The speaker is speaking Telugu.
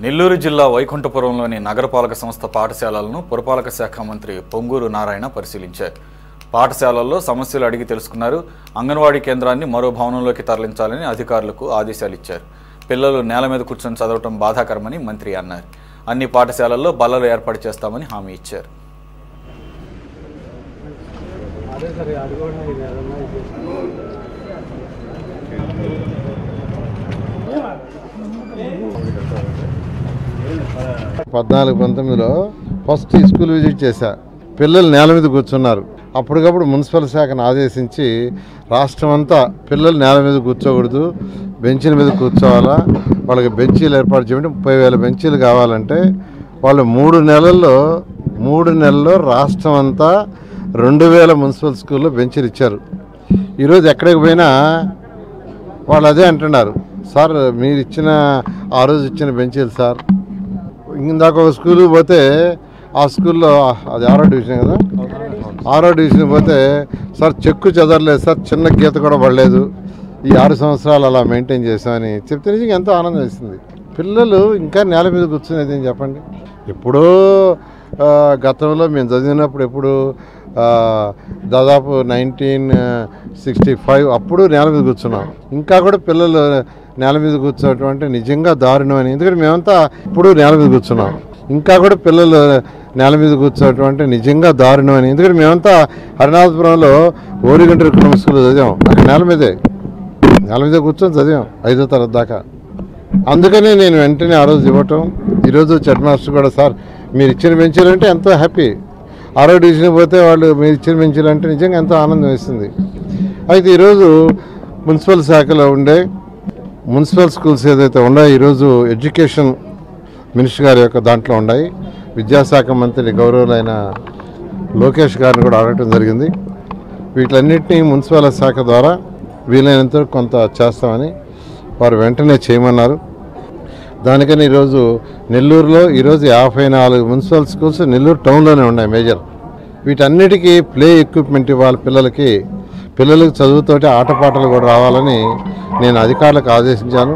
నెల్లూరు జిల్లా వైకుంఠపురంలోని నగరపాలక సంస్థ పాఠశాలలను పురపాలక శాఖ మంత్రి పొంగూరు నారాయణ పరిశీలించారు. పాఠశాలల్లో సమస్యలు అడిగి తెలుసుకున్నారు. అంగన్వాడీ కేంద్రాన్ని మరో భవనంలోకి తరలించాలని అధికారులకు ఆదేశాలు ఇచ్చారు. పిల్లలు నేల మీద కూర్చొని చదవటం బాధాకరమని మంత్రి అన్నారు. అన్ని పాఠశాలల్లో బల్లలు ఏర్పాటు చేస్తామని హామీ ఇచ్చారు. పద్నాలుగు 19లో ఫస్ట్ స్కూల్ విజిట్ చేశా. పిల్లలు నేల మీద కూర్చున్నారు. అప్పటికప్పుడు మున్సిపల్ శాఖను ఆదేశించి రాష్ట్రం అంతా పిల్లలు నేల మీద కూర్చోకూడదు, బెంచీల మీద కూర్చోవాలా, వాళ్ళకి బెంచీలు ఏర్పాటు చేయడం 30,000 బెంచీలు కావాలంటే వాళ్ళు 3 నెలల్లో రాష్ట్రం అంతా 2,000 మున్సిపల్ స్కూల్లో బెంచీలు ఇచ్చారు. ఈరోజు ఎక్కడికి పోయినా వాళ్ళు అదే అంటున్నారు, సార్ మీరు ఆ రోజు ఇచ్చిన బెంచీలు సార్. ఇందాక ఒక స్కూల్కి పోతే ఆ స్కూల్లో అది 6వ డివిజన్ కదా, 6వ డివిజన్ పోతే సార్ చెక్కు చెదరలేదు సార్, చిన్న గీత కూడా పడలేదు, ఈ 6 సంవత్సరాలు అలా మెయింటైన్ చేసామని చెప్తే నిజంగా ఎంతో ఆనందం వేసింది. పిల్లలు ఇంకా నేల మీద కూర్చునేది ఏం చెప్పండి. ఎప్పుడో గతంలో మేము చదివినప్పుడు ఎప్పుడు దాదాపు 1965 అప్పుడు నేల మీద కూర్చున్నాం. ఇంకా కూడా పిల్లలు నేల మీద కూర్చోవటం అంటే నిజంగా దారుణం అని. ఎందుకంటే మేమంతా ఇప్పుడు నేల మీద కూర్చున్నాం. ఇంకా కూడా పిల్లలు నేల మీద కూర్చోవటం అంటే నిజంగా దారుణం అని. ఎందుకంటే మేమంతా హరినాథపురంలో ఓరిగంట కుటుంబ స్కూల్లో చదివాం. అక్కడ నేల మీద కూర్చొని చదివాం 5వ తరగతి దాకా. అందుకనే నేను వెంటనే ఆ రోజు ఇవ్వటం. ఈరోజు హెడ్ మాస్టర్ కూడా సార్ మీరు ఇచ్చిన బెంచీలు అంటే ఎంతో హ్యాపీ. 6వ డివిజన్ పోతే వాళ్ళు మీరు ఇచ్చిన బెంచీలు అంటే నిజంగా ఎంతో ఆనందం వేస్తుంది. అయితే ఈరోజు మున్సిపల్ శాఖలో ఉండే మున్సిపల్ స్కూల్స్ ఏదైతే ఉన్నాయో ఈరోజు ఎడ్యుకేషన్ మినిస్టర్ గారి యొక్క దాంట్లో ఉన్నాయి. విద్యాశాఖ మంత్రి గౌరవులైన లోకేష్ గారిని కూడా అడగటం జరిగింది. వీటిలన్నింటినీ మున్సిపల్ శాఖ ద్వారా వీలైనంత కొంత చేస్తామని వారు వెంటనే చేయమన్నారు. దానికని ఈరోజు నెల్లూరులో ఈరోజు 54 మున్సిపల్ స్కూల్స్ నెల్లూరు టౌన్లోనే ఉన్నాయి మేజర్. వీటన్నిటికీ ప్లే ఎక్విప్మెంట్ ఇవ్వాలి. పిల్లలకి చదువుతోటి ఆటపాటలు కూడా రావాలని నేను అధికారులకు ఆదేశించాను.